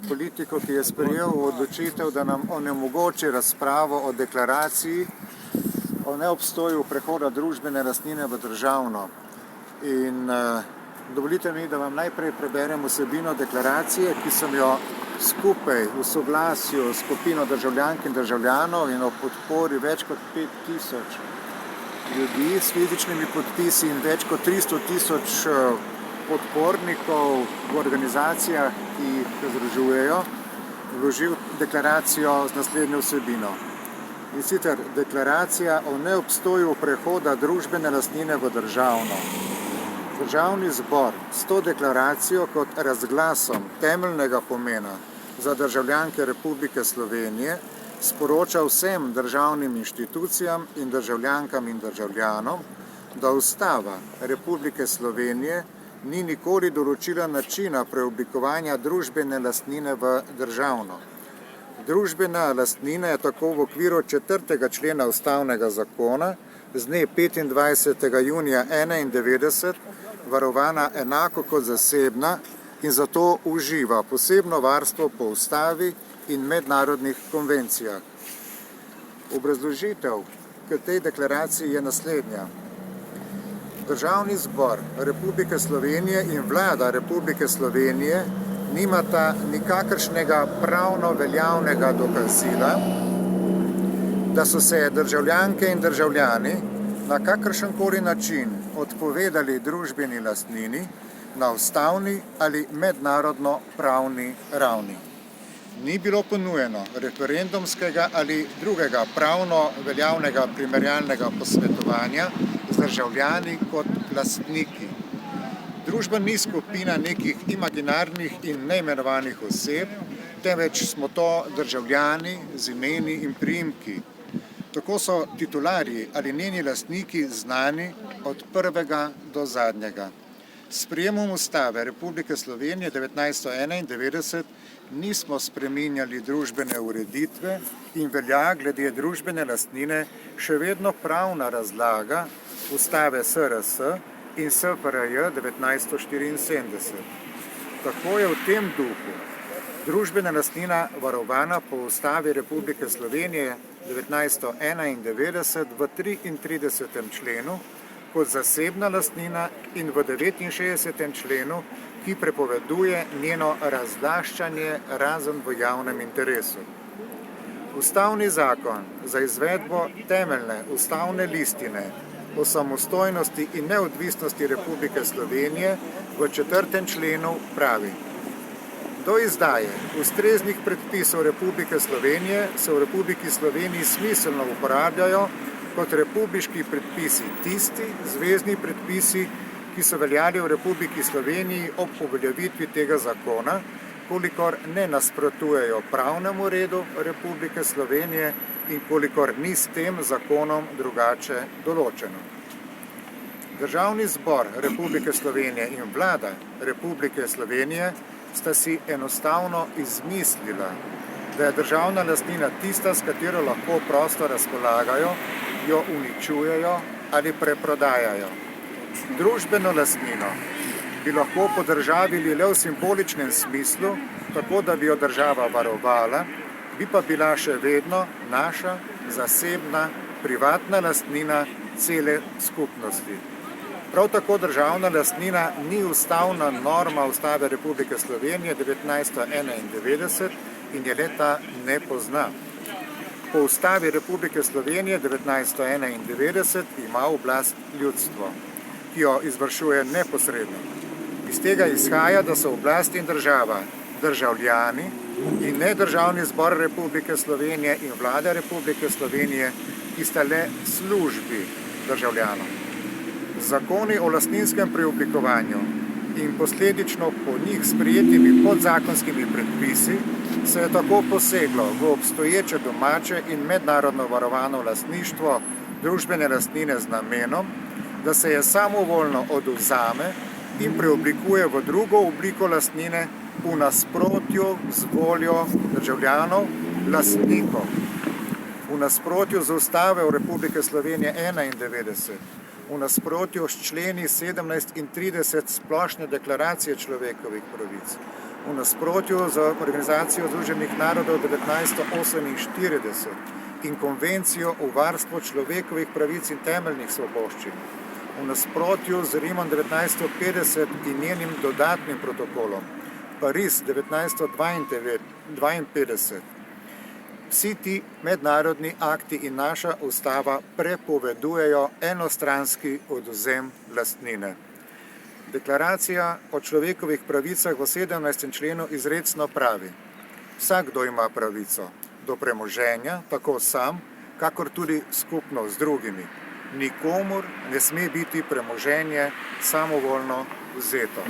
politiko, ki je sprejel odločitev, da nam onemogoči razpravo o deklaraciji o neobstoju prehoda družbene lastnine v državno. In dovolite mi, da vam najprej preberem vsebino deklaracije, ki sem jo skupaj v soglasju s skupino državljank in državljanov in o podpori več kot 5000 ljudi s fizičnimi podpisi in več kot 300 000 podpornikov v organizacijah, ki jih združujejo, vložil deklaracijo z naslednjo vsebino. In sicer deklaracija o neobstoju prehoda družbene lastnine v državno. Državni zbor s to deklaracijo kot razglasom temeljnega pomena za državljanke Republike Slovenije sporoča vsem državnim inštitucijam in državljankam in državljanom, da Ustava Republike Slovenije ni nikoli določila načina preoblikovanja družbene lastnine v državno. Družbena lastnina je tako v okviru 4. člena Ustavnega zakona z dne 25. junija 1991 varovana enako kot zasebna in zato uživa posebno varstvo po Ustavi in mednarodnih konvencijah. Obrazložitev k tej deklaraciji je naslednja. Državni zbor Republike Slovenije in Vlada Republike Slovenije nimata nikakršnega pravno veljavnega dokazila, da so se državljanke in državljani na kakršenkoli način odpovedali družbeni lastnini na ustavni ali mednarodno pravni ravni. Ni bilo ponujeno referendumskega ali drugega pravno veljavnega primerjalnega posvetovanja z državljani kot lastniki. Družba ni skupina nekih imaginarnih in neimenovanih oseb, temveč smo to državljani z imeni in priimki. Tako so titularji ali njeni lastniki znani od prvega do zadnjega. S sprejemom Ustave Republike Slovenije 1991 nismo spreminjali družbene ureditve in velja glede družbene lastnine še vedno pravna razlaga Ustave SRS in SFRJ 1974. Tako je v tem duhu družbena lastnina varovana po Ustavi Republike Slovenije 1991 v 33. členu kot zasebna lastnina in v 69. členu, ki prepoveduje njeno razlaščanje razen v javnem interesu. Ustavni zakon za izvedbo temeljne ustavne listine o samostojnosti in neodvisnosti Republike Slovenije v 4. členu pravi: do izdaje ustreznih predpisov Republike Slovenije se v Republiki Sloveniji smiselno uporabljajo kot republiški predpisi tisti zvezni predpisi, ki so veljali v Republiki Sloveniji ob uveljavitvi tega zakona, kolikor ne nasprotujejo pravnemu redu Republike Slovenije in kolikor ni s tem zakonom drugače določeno. Državni zbor Republike Slovenije in Vlada Republike Slovenije sta si enostavno izmislila, da je državna lastnina tista, s katero lahko prosto razpolagajo, jo uničujejo ali preprodajajo. Družbeno lastnino bi lahko podržavili le v simboličnem smislu, tako da bi jo država varovala, bi pa bila še vedno naša zasebna, privatna lastnina cele skupnosti. Prav tako državna lastnina ni ustavna norma Ustave Republike Slovenije 1991 in je le-ta ne pozna. Po Ustavi Republike Slovenije 1991 ima oblast ljudstvo, ki jo izvršuje neposredno. Iz tega izhaja, da so oblast in država državljani in ne Državni zbor Republike Slovenije in Vlada Republike Slovenije, ki sta le službi državljanov. Zakoni o lastninskem preoblikovanju in posledično po njih sprejetimi podzakonskimi predpisi se je tako poseglo v obstoječe domače in mednarodno varovano lastništvo družbene lastnine z namenom, da se je samovoljno odvzame in preoblikuje v drugo obliko lastnine v nasprotju z voljo državljanov, lastnikov. V nasprotju z Ustavo Republike Slovenije 91, v nasprotju s členi 17 in 30 Splošne deklaracije človekovih pravic, v nasprotju z Organizacijo Združenih narodov 1948 in Konvencijo o varstvu človekovih pravic in temeljnih svoboščin, v nasprotju z Rimom 1950 in njenim dodatnim protokolom, Pariz 1952. Vsi ti mednarodni akti in naša ustava prepovedujejo enostranski odvzem lastnine. Deklaracija o človekovih pravicah v 17. členu izrecno pravi: vsakdo ima pravico do premoženja, tako sam, kakor tudi skupno z drugimi. Nikomur ne sme biti premoženje samovoljno vzeto.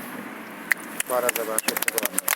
Hvala za vašo pozornost.